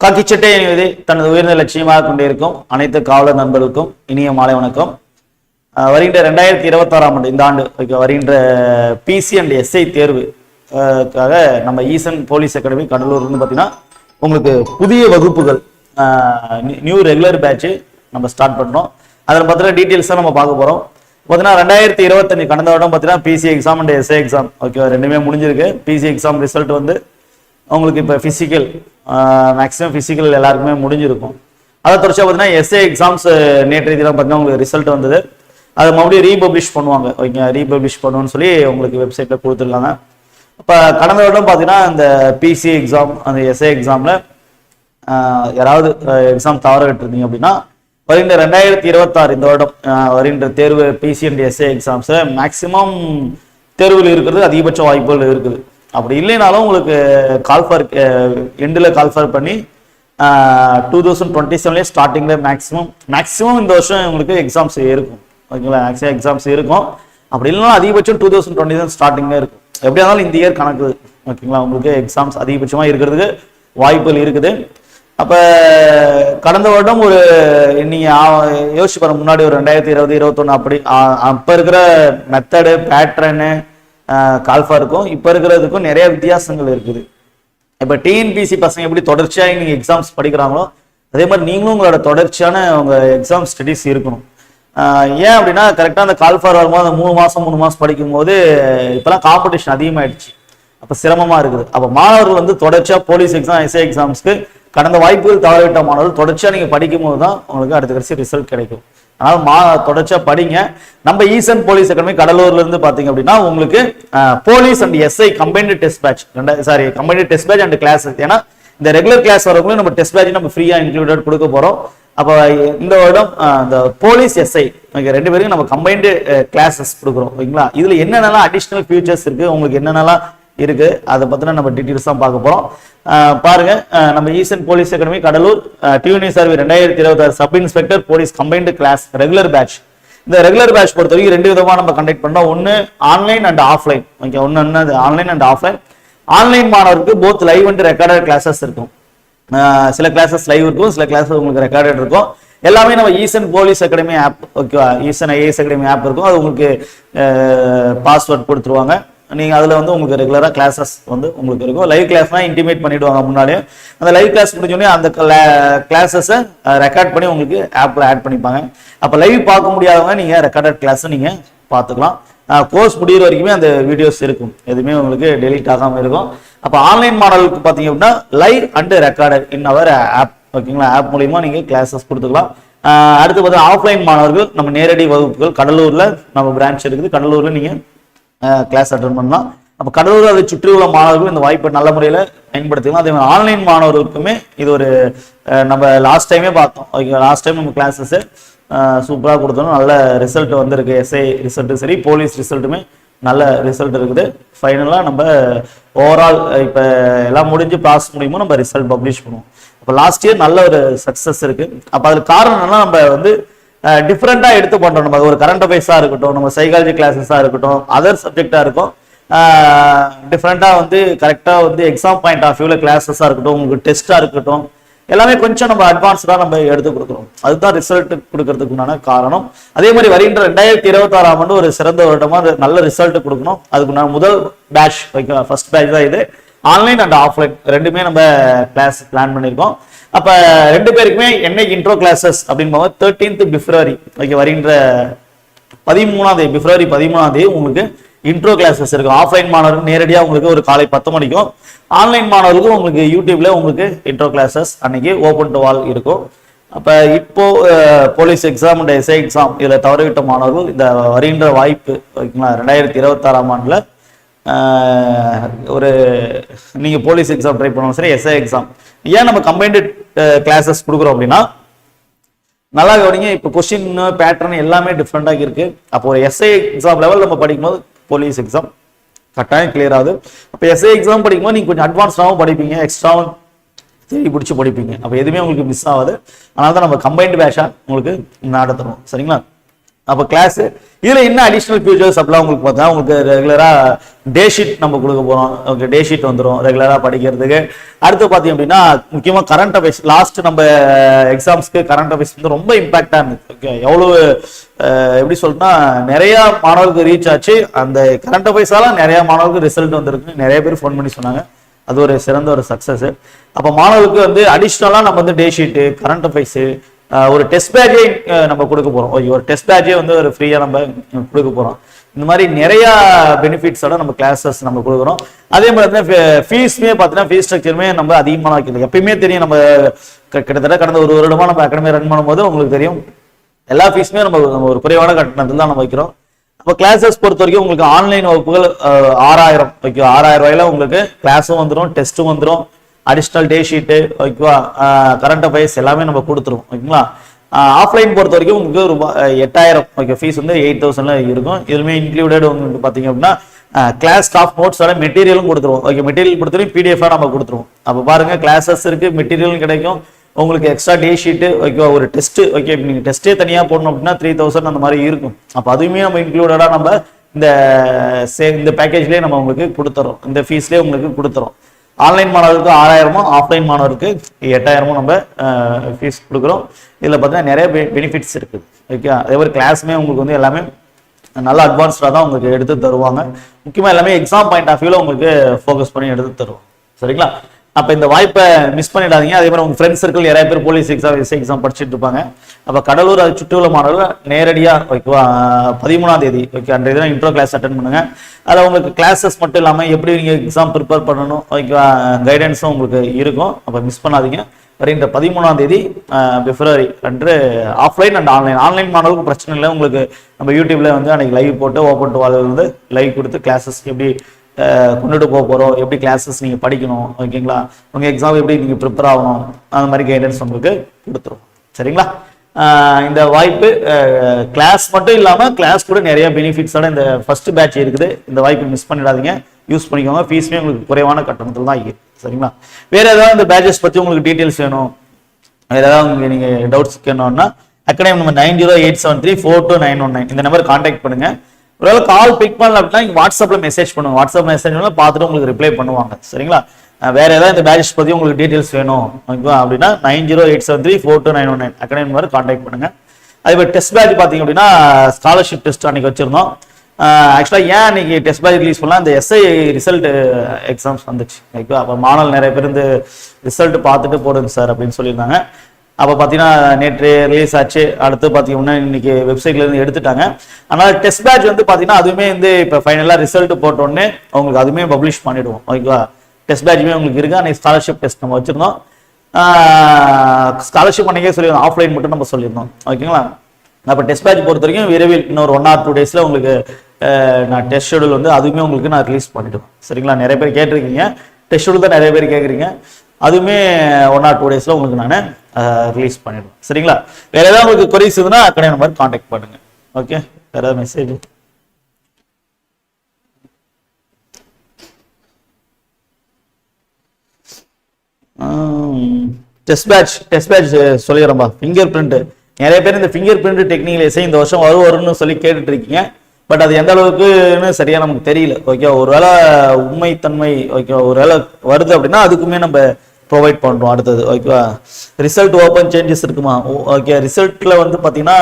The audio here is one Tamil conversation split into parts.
காக்கிச்சட்டை அணிவதை தனது உயர்ந்த லட்சியமாக கொண்டிருக்கும் அனைத்து காவலர் நண்பர்களுக்கும் இனிய மாலை வணக்கம். வருகின்ற 2026ஆம் ஆண்டு இந்த ஆண்டு வருகின்ற பிசி அண்ட் எஸ்ஐ தேர்வுக்காக நம்ம ஈசன் போலீஸ் அகாடமி கடலூர் பார்த்தீங்கன்னா உங்களுக்கு புதிய வகுப்புகள் நியூ ரெகுலர் பேட்ச் நம்ம ஸ்டார்ட் பண்ணுறோம். அதில் பார்த்தீங்கன்னா டீட்டெயில்ஸாக நம்ம பார்க்க போகிறோம். பார்த்தீங்கன்னா 2025 கடந்த வருடம் பார்த்தீங்கன்னா PC exam and SI exam ரெண்டுமே முடிஞ்சிருக்கு. பிசி எக்ஸாம் ரிசல்ட் வந்து உங்களுக்கு இப்போ ஃபிசிக்கல் மேக்ஸிமம் ஃபிசிக்கல் எல்லாருக்குமே முடிஞ்சிருக்கும். அதை தொடர்ச்சியாக பார்த்தீங்கன்னா எஸ்ஏ எக்ஸாம்ஸ் நேற்று இதெல்லாம் பார்த்தீங்கன்னா உங்களுக்கு ரிசல்ட் வந்தது. அதை மறுபடியும் ரீபப்ளிஷ் பண்ணுவாங்க. ஓகே, ரீபப்ளிஷ் பண்ணுவோன்னு சொல்லி உங்களுக்கு வெப்சைட்டில் கொடுத்துருக்காங்க. இப்போ கடந்த வருடம் பார்த்தீங்கன்னா இந்த பிசி எக்ஸாம் அந்த எஸ்ஏ எக்ஸாமில் யாராவது எக்ஸாம் தவற விட்டுருந்தீங்க அப்படின்னா வருகின்ற 2026 இந்த வருடம் வருகின்ற தேர்வு பிசி அண்ட் எஸ்ஏ எக்ஸாம்ஸை மேக்சிமம் தேர்வில் இருக்கிறது அதிகபட்ச வாய்ப்புகள் இருக்குது. அப்படி இல்லைனாலும் உங்களுக்கு கால்ஃபார் எண்டில் கால்ஃபார் பண்ணி 2027 ஸ்டார்டிங்கில் மேக்ஸிமம் இந்த வருஷம் உங்களுக்கு எக்ஸாம்ஸ் இருக்கும். ஓகேங்களா, மேக்ஸிமம் எக்ஸாம்ஸ் இருக்கும். அப்படி இல்லைனா அதிகபட்சம் 2027 ஸ்டார்டிங்காக இருக்கும். எப்படியா இருந்தாலும் இந்த இயர் கணக்கு ஓகேங்களா, உங்களுக்கு எக்ஸாம்ஸ் அதிகபட்சமாக இருக்கிறதுக்கு வாய்ப்புகள் இருக்குது. அப்போ கடந்த வருடம் ஒரு நீங்கள் யோசிச்சு பாருங்க, முன்னாடி ஒரு 2020, 2021 அப்படி அப்போ இருக்கிற மெத்தடு பேட்டர்னு கால்ஃபா இருக்கும், இப்போ இருக்கிறதுக்கும் நிறைய வித்தியாசங்கள் இருக்குது. இப்போ டிஎன்பிசி பசங்க எப்படி தொடர்ச்சியாக நீங்கள் எக்ஸாம்ஸ் படிக்கிறாங்களோ அதே மாதிரி நீங்களும் உங்களோட தொடர்ச்சியான உங்கள் எக்ஸாம் ஸ்டடீஸ் இருக்கணும். ஏன் அப்படின்னா கரெக்டாக அந்த கால்ஃபார் வரும்போது அந்த 3 மாதம் படிக்கும்போது இப்போலாம் காம்படிஷன் அதிகமாகிடுச்சு. அப்போ சிரமமாக இருக்குது. அப்போ மாணவர்கள் வந்து தொடர்ச்சியாக போலீஸ் எக்ஸாம் எஸ்ஐ எக்ஸாம்ஸ்க்கு கடந்த வாய்ப்புகள் தவறவிட்ட மாணவர்கள் தொடர்ச்சியாக நீங்கள் படிக்கும்போது தான் உங்களுக்கு அடுத்த கடைசி ரிசல்ட் கிடைக்கும். அதனால தொடர்ச்சியாக படிங்க. நம்ம ஈசன் போலீஸ் அகாடமி கடலூர்ல இருந்து பார்த்தீங்க அப்படின்னா உங்களுக்கு police and SI combined test batch combined test batch and classes. ஏன்னா இந்த ரெகுலர் கிளாஸ் வரவங்களும் நம்ம டெஸ்ட் பேட்ச் நம்ம ஃப்ரீயா இன்க்ளூடட் கொடுக்க போறோம். அப்போ இந்த வருடம் இந்த போலீஸ் எஸ்ஐ ரெண்டு பேருக்கும் நம்ம கம்பைன்டு கிளாஸஸ் கொடுக்குறோம். ஓகேங்களா, இதுல என்னென்னலாம் அடிஷனல் ஃபியூச்சர்ஸ் இருக்கு, உங்களுக்கு என்னென்னலாம் இருக்கு அதை பத்தின நம்ம டீட்டெயில்ஸ் தான் பார்க்க போறோம். பாருங்க, நம்ம ஈசன் போலீஸ் அகாடமி கடலூர் டியூனி சர்வே 2026 sub inspector police combined class regular batch. இந்த ரெகுலர் பேட்ச் பொறுத்த வரைக்கும் 2 விதமா நம்ம கண்டக்ட் பண்ணோம். ஒன்னு ஆன்லைன் அண்ட் ஆஃப்லைன். ஓகே, ஒன்னு ஆன்லைன் அண்ட் ஆஃப்லைன். ஆன்லைன் மாணவருக்கு both live and recorded classes இருக்கும். சில கிளாஸஸ் லைவ் இருக்கும், சில கிளாஸஸ் உங்களுக்கு ரெக்கார்டட் இருக்கும். எல்லாமே நம்ம ஈசன் போலீஸ் அகாடமி ஆப், ஓகேவா, ஈசன் ஐஏஎஸ் அகாடமி ஆப் இருக்கும். அது உங்களுக்கு பாஸ்வேர்ட் கொடுத்துருவாங்க. நீங்கள் அதில் வந்து உங்களுக்கு ரெகுலராக கிளாஸஸ் வந்து உங்களுக்கு இருக்கும். லைவ் கிளாஸ்னால் இன்டிமேட் பண்ணிவிடுவாங்க முன்னாடியே. அந்த லைவ் கிளாஸ் முடிஞ்சோடனே அந்த கிளாஸஸை ரெக்கார்ட் பண்ணி உங்களுக்கு ஆப்பில் ஆட் பண்ணிப்பாங்க. அப்போ லைவ் பார்க்க முடியாதவங்க நீங்கள் ரெக்கார்டட் கிளாஸை நீங்கள் பார்த்துக்கலாம். கோர்ஸ் முடிகிற வரைக்குமே அந்த வீடியோஸ் இருக்கும், எதுவுமே உங்களுக்கு டெலிட் ஆகாமல் இருக்கும். அப்போ ஆன்லைன் மாடலுக்கு பார்த்தீங்க அப்படின்னா live and recorded in our app. ஓகேங்களா, ஆப் மூலிமா நீங்கள் கிளாஸஸ் கொடுத்துக்கலாம். அடுத்து பார்த்தீங்கன்னா ஆஃப்லைன் மாணவர்கள் நம்ம நேரடி வகுப்புகள் கடலூரில் நம்ம பிரான்ச் இருக்குது. கடலூரில் நீங்கள் கிளாஸ் அட்டன் பண்ணலாம். அப்போ கடலூர் அதை சுற்றி உள்ள மாணவர்கள் இந்த வாய்ப்பை நல்ல முறையில் பயன்படுத்திக்கலாம். அதே மாதிரி ஆன்லைன் மாணவர்களுக்குமே இது ஒரு நம்ம லாஸ்ட் டைமே பார்த்தோம். ஓகே, லாஸ்ட் டைம் நம்ம கிளாஸஸ் சூப்பராக கொடுத்தோம், நல்ல ரிசல்ட் வந்திருக்கு. எஸ்ஐ ரிசல்ட்டும் சரி, போலீஸ் ரிசல்ட்டுமே நல்ல ரிசல்ட் இருக்குது. ஃபைனலாக நம்ம ஓவரால் இப்போ எல்லாம் முடிஞ்சு ப்ராசஸ் முடியுமோ நம்ம ரிசல்ட் பப்ளிஷ் பண்ணுவோம். அப்போ லாஸ்ட் இயர் நல்ல ஒரு சக்ஸஸ் இருக்குது. அப்போ அதுக்கு காரணம் என்னன்னா நம்ம வந்து டிஃப்ரெண்டாக எடுத்து பண்ணுறோம். நம்ம ஒரு கரண்ட் அஃபேர்ஸாக இருக்கட்டும், நம்ம சைக்காலஜி கிளாஸஸாக இருக்கட்டும், அதர் சப்ஜெக்டாக இருக்கும், டிஃப்ரெண்டாக வந்து கரெக்டாக வந்து எக்ஸாம் பாயிண்ட் ஆஃப் வியூவில் கிளாஸஸாக இருக்கட்டும், உங்களுக்கு டெஸ்ட்டாக இருக்கட்டும், எல்லாமே கொஞ்சம் நம்ம அட்வான்ஸ்டாக நம்ம எடுத்து கொடுக்குறோம். அதுதான் ரிசல்ட் கொடுக்கறதுக்கு உண்டான காரணம். அதே மாதிரி வருகின்ற 2026ஆம் ஆண்டு ஒரு சிறந்த வருடமாக நல்ல ரிசல்ட் கொடுக்கணும். அதுக்கு நான் முதல் பேட்ச் ஓகே, ஃபர்ஸ்ட் பேட்ச் தான் இது. ஆன்லைன் அண்ட் ஆஃப்லைன் ரெண்டுமே நம்ம கிளாஸ் பிளான் பண்ணியிருக்கோம். அப்ப 2 பேருக்குமே என்னைக்கு இன்ட்ரோ கிளாஸஸ் அப்படின்னு 13th பிப்ரவரி ஓகே, வருகின்ற 13ஆம் தேதி பிப்ரவரி 13ஆம் தேதி உங்களுக்கு இன்ட்ரோ கிளாஸஸ் இருக்கு. ஆஃப்லைன் மாணவர்கள் நேரடியாக உங்களுக்கு ஒரு காலை 10 மணிக்கும், ஆன்லைன் மாணவர்களுக்கும் உங்களுக்கு யூடியூப்ல உங்களுக்கு இன்ட்ரோ கிளாஸஸ் அன்னைக்கு ஓப்பன் டு ஆல் இருக்கும். அப்ப இப்போ police exam and SI exam இதில் தவறவிட்ட மாணவர்கள் இந்த வருகின்ற வாய்ப்பு ஓகேங்களா, 2026ஆம் ஆண்டுல ஒரு நீங்க போலீஸ் எக்ஸாம் ட்ரை பண்ணணும் சரி, எஸ்ஐ எக்ஸாம் ஏன் நம்ம கம்பைன்டு கிளாஸஸ் கொடுக்குறோம் அப்படின்னா நல்லா கவனிங்க. இப்போ கொஸ்டின் பேட்டர்ன் எல்லாமே டிஃப்ரெண்டாக இருக்கு. அப்போ ஒரு எஸ்ஐ எக்ஸாம் லெவல் நம்ம படிக்கும்போது போலீஸ் எக்ஸாம் கட்டாயம் கிளியர் ஆகுது. அப்போ எஸ்ஐ எக்ஸாம் படிக்கும்போது நீங்க கொஞ்சம் அட்வான்ஸ்டாகவும் படிப்பீங்க, எக்ஸ்ட்ராவும் தேடி பிடிச்சி படிப்பீங்க. அப்போ எதுவுமே உங்களுக்கு மிஸ் ஆகாது. அதனால தான் நம்ம கம்பைன்டு பேட்சா உங்களுக்கு நடத்தணும். சரிங்களா, அப்போ கிளாஸ் இதில் என்ன அடிஷ்னல் ஃபியூச்சர்ஸ் அப்படிலாம் உங்களுக்கு பார்த்தா உங்களுக்கு ரெகுலராக டே ஷீட் நம்ம கொடுக்க போகிறோம். ஓகே, டே ஷீட் வந்துடும் ரெகுலராக படிக்கிறதுக்கு. அடுத்து பார்த்தீங்க அப்படின்னா முக்கியமாக கரண்ட் அஃபேர்ஸ், லாஸ்ட் நம்ம எக்ஸாம்ஸ்க்கு கரண்ட் அஃபேர்ஸ் வந்து ரொம்ப இம்பாக்டாக இருந்துச்சு. ஓகே, எவ்வளோ எப்படி சொல்லிட்டுனா நிறையா மாணவர்களுக்கு ரீச் ஆச்சு. அந்த கரண்ட் அஃபேர்ஸால நிறையா மாணவர்களுக்கு ரிசல்ட் வந்திருக்கு. நிறைய பேர் ஃபோன் பண்ணி சொன்னாங்க. அது ஒரு சிறந்த ஒரு சக்ஸஸ். அப்போ மாணவர்களுக்கு வந்து அடிஷ்னலாக நம்ம வந்து டே ஷீட்டு, கரண்ட் அஃபேர்ஸு, ஒரு டெஸ்ட் பேட்சே நம்ம கொடுக்க போறோம். ஓகே, ஒரு டெஸ்ட் பேட்சே வந்து ஒரு ஃப்ரீயா நம்ம கொடுக்க போறோம். இந்த மாதிரி நிறைய பெனிஃபிட்ஸோட நம்ம கிளாஸஸ் நம்ம கொடுக்குறோம். அதே மாதிரி ஃபீஸ்மே பார்த்தீங்கன்னா ஃபீஸ் ஸ்ட்ரக்சருமே நம்ம அதிகமாக வைக்கல. எப்பயுமே தெரியும், நம்ம கிட்டத்தட்ட கடந்த ஒரு வருடமா நம்ம அகாடமி ரன் பண்ணும்போது உங்களுக்கு தெரியும் எல்லா ஃபீஸுமே நம்ம ஒரு குறைவான கட்டணத்தில் தான் நம்ம வைக்கிறோம். அப்போ கிளாஸஸ் பொறுத்த வரைக்கும் உங்களுக்கு ஆன்லைன் வகுப்புகள் 6000, ஓகே, 6000 ரூபாயில உங்களுக்கு கிளாஸும் வந்துடும், டெஸ்ட்டும் வந்துடும், அடிஷ்னல் டே ஷீட்டு, ஓகேவா, கரண்ட் அஃபேர்ஸ் எல்லாமே நம்ம கொடுத்துருவோம். ஓகேங்களா. ஆஃப்லைன் பொறுத்த வரைக்கும் உங்களுக்கு ஒரு 8000, ஓகே, ஃபீஸ் வந்து 8000 இருக்கும். இதுவுமே இன்க்ளூடட் உங்களுக்கு பார்த்தீங்க அப்படின்னா கிளாஸ் ஸ்டாஃப் நோட்ஸோட மெட்டீரியலும் கொடுத்துருவோம். ஓகே, மெட்டீரியல் கொடுத்துருவோம், பிடிஎஃபாக நம்ம கொடுத்துருவோம். அப்போ பாருங்க, கிளாஸஸ் இருக்கு, மெட்டீரியலும் கிடைக்கும், உங்களுக்கு எக்ஸ்ட்ரா டே ஷீட்டு, ஓகே, ஒரு டெஸ்ட், ஓகே, நீங்கள் டெஸ்ட்டே தனியாக போடணும் அப்படின்னா 3000 அந்த மாதிரி இருக்கும். அப்போ அதுவுமே நம்ம இன்க்ளூடடாக நம்ம இந்த பேக்கேஜ்லேயே நம்ம உங்களுக்கு கொடுத்துறோம், இந்த ஃபீஸ்லேயே உங்களுக்கு கொடுத்துறோம். ஆன்லைன் மாணவருக்கு 6000, ஆஃப்லைன் மாணவருக்கு 8000 நம்ம ஃபீஸ் கொடுக்குறோம். இதில் பார்த்தீங்கன்னா நிறைய பெனிஃபிட்ஸ் இருக்குது. ஓகே, அதே மாதிரி கிளாஸுமே உங்களுக்கு வந்து எல்லாமே நல்லா அட்வான்ஸ்டாக தான் உங்களுக்கு எடுத்து தருவாங்க. முக்கியமாக எல்லாமே எக்ஸாம் பாயிண்ட் ஆஃப் வியூவில் உங்களுக்கு ஃபோக்கஸ் பண்ணி எடுத்து தருவோம். சரிங்களா. அப்போ இந்த வாய்ப்பை மிஸ் பண்ணிடாதீங்க. அதே மாதிரி உங்கள் ஃப்ரெண்ட்ஸ் சர்க்கிள் நிறைய பேர் போலீஸ் எக்ஸாம், எஸ்ஐ எக்ஸாம் படிச்சுட்டு இருப்பாங்க. அப்போ கடலூர் அது சுற்றுலா மாணவர்கள் நேரடியாக, ஓகேவா, 13ஆம் தேதி, ஓகே, அன்றைய தினம் இன்ட்ரோ கிளாஸ் அட்டன் பண்ணுங்க. அதில் உங்களுக்கு கிளாஸஸ் மட்டும் இல்லாமல் எப்படி நீங்கள் எக்ஸாம் ப்ரிப்பேர் பண்ணணும், ஓகேவா, கைடன்ஸும் உங்களுக்கு இருக்கும். அப்போ மிஸ் பண்ணாதீங்க. வருகின்ற 13ஆம் தேதி பிப்ரவரி அன்று ஆஃப்லைன் அண்ட் ஆன்லைன். ஆன்லைன் மாணவர்களுக்கு பிரச்சனை இல்லை. உங்களுக்கு நம்ம யூடியூப்ல வந்து அன்னைக்கு லைவ் போட்டு ஓப்பன் டு வால் வந்து லைவ் கொடுத்து கிளாஸஸ் எப்படி கொண்டுட்டு போக போகிறோம், எப்படி கிளாஸஸ் நீங்கள் படிக்கணும், ஓகேங்களா, உங்கள் எக்ஸாம் எப்படி நீங்கள் ப்ரிப்பேர் ஆகணும், அந்த மாதிரி கைடன்ஸ் உங்களுக்கு கொடுத்துரும். சரிங்களா. இந்த வாய்ப்பு கிளாஸ் மட்டும் இல்லாமல் கிளாஸ் கூட நிறைய பெனிஃபிட்ஸோட இந்த ஃபர்ஸ்ட் பேட்ச் இருக்குது. இந்த வாய்ப்பை மிஸ் பண்ணிடாதீங்க, யூஸ் பண்ணிக்கோங்க. ஃபீஸுமே உங்களுக்கு குறைவான கட்டணத்தில் தான் இருக்குது. சரிங்களா. வேற ஏதாவது இந்த பேட்சஸ் பற்றி உங்களுக்கு டீட்டெயில்ஸ் வேணும், வேற ஏதாவது உங்களுக்கு நீங்கள் டவுட்ஸ் கேட்கணும்னா அகாடமி நம்பர் 9087342919 இந்த நம்பர் கான்டாக்ட் பண்ணுங்க. ஒருவேளை கால் பிக் பண்ணல அப்படின்னா நீங்க வாட்ஸ்அப்ல மெசேஜ் பண்ணுங்க. வாட்ஸ்அப் மெசேஜ் பார்த்துட்டு உங்களுக்கு ரிப்ளை பண்ணுவாங்க. சரிங்களா. வேற ஏதாவது இந்த பேட்ச் பத்தி உங்களுக்கு டீடைல்ஸ் வேணும் அப்படின்னா 9087342919 அகாடமி நம்பர் கான்டாக்ட் பண்ணுங்க. அதே மாதிரி டெஸ்ட் பேட்ச் பாத்தீங்க அப்படின்னா ஸ்காலர்ஷிப் டெஸ்ட் அன்னைக்கு வச்சிருந்தோம். ஆக்சுவலா ஏன் அன்னைக்கு டெஸ்ட் பேட்ச் ரிலீஸ் பண்ணலாம், இந்த எஸ்ஐ ரிசல்ட் எக்ஸாம்ஸ் வந்துச்சு. அப்போ மாணவர்கள் நிறைய பேர் இந்த ரிசல்ட் பார்த்துட்டு போடுங்க சார் அப்படின்னு சொல்லியிருந்தாங்க. அப்போ பார்த்தீங்கன்னா நேற்று ரிலீஸ் ஆச்சு. அடுத்து பார்த்தீங்கன்னா இன்னைக்கு வெப்சைட்ல இருந்து எடுத்துட்டாங்க. ஆனால் டெஸ்ட் பேட்ச் வந்து பார்த்தீங்கன்னா அதுவுமே வந்து இப்போ ஃபைனலாக ரிசல்ட் போட்டோடனே உங்களுக்கு அதுவுமே பப்ளிஷ் பண்ணிடுவோம். ஓகேவா. டெஸ்ட் பேட்சுமே உங்களுக்கு இருக்கு. அன்னைக்கு ஸ்காலர்ஷிப் டெஸ்ட் நம்ம வச்சிருந்தோம். ஸ்காலர்ஷிப் அன்னைக்கே சொல்லியிருந்தோம், ஆஃப்லைன் மட்டும் நம்ம சொல்லியிருந்தோம். ஓகேங்களா. அப்போ டெஸ்ட் பேட்ச் பொறுத்த வரைக்கும் விரைவில் இன்னொரு 1 or 2 days உங்களுக்கு நான் டெஸ்ட் ஷெடியூல் வந்து அதுவுமே உங்களுக்கு நான் ரிலீஸ் பண்ணிடுவேன். சரிங்களா. நிறைய பேர் கேட்டிருக்கீங்க, டெஸ்ட் ஷெடியூல் தான் நிறைய பேர் கேட்குறீங்க. அதுவுமே 1 or 2 days உங்களுக்கு நான் ரிலீஸ் பண்ணிடுவேன். சரிங்களா. வேற ஏதாவது உங்களுக்கு கொரிஸ் இருந்ததுன்னா அக்கடை நம்பர் கான்டாக்ட் பண்ணுங்க. ஓகே. வேற ஏதாவது மெசேஜ்? டெஸ்ட் பேட்ச் சொல்லிடுறேன்பா. ஃபிங்கர் பிரிண்ட் நிறைய பேர் இந்த ஃபிங்கர் பிரிண்ட் டெக்னிக்கல் எஸ்ஐ இந்த வருஷம் வரும்னு சொல்லி கேட்டுட்டு இருக்கீங்க. பட் அது எந்த அளவுக்குன்னு சரியா நமக்கு தெரியல. ஓகே. ஒருவேளை உண்மைத்தன்மை, ஓகே, ஒருவேளை வருது அப்படின்னா அதுக்குமே நம்ம ப்ரொவைட் பண்றோம். அடுத்தது ஓகேவா. ரிசல்ட் ஓப்பன் சேஞ்சஸ் இருக்குமா? ஓகே. ரிசல்ட்ல வந்து பாத்தீங்கன்னா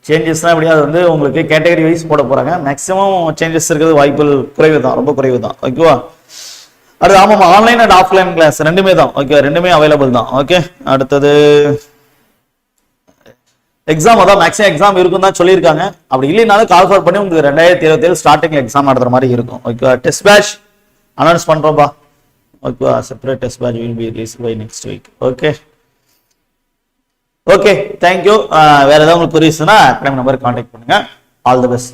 சேஞ்சஸ்னா எப்படியா அது வந்து உங்களுக்கு கேட்டகரி வைஸ் போட போறாங்க. மேக்ஸிமம் சேஞ்சஸ் இருக்கிறது வாய்ப்புகள் குறைவு தான், ரொம்ப குறைவு தான். ஓகேவா. அடுத்து ஆமாம், ஆன்லைன் அண்ட் ஆஃப்லைன் கிளாஸ் ரெண்டுமே தான். ஓகே, ரெண்டுமே அவைலபிள் தான். ஓகே. அடுத்தது எக்ஸாம், அதான் மேக்ஸிமம் எக்ஸாம் இருக்கும் தான் சொல்லியிருக்காங்க. அப்படி இல்லைனாலும் கால் ஃபார் பண்ணி உங்களுக்கு 2027 ஸ்டார்டிங் எக்ஸாம் நடத்துற மாதிரி இருக்கும். ஓகே. டெஸ்ட் பேட்ச் அனௌன்ஸ் பண்றோம்பா. Okay. Separate test batch will be released by next week. Okay. Okay, thank you. வேற ஏதாவது உங்களுக்கு புரியுதுன்னா அகாடமி நம்பர் கான்டாக்ட் பண்ணுங்க. All the best.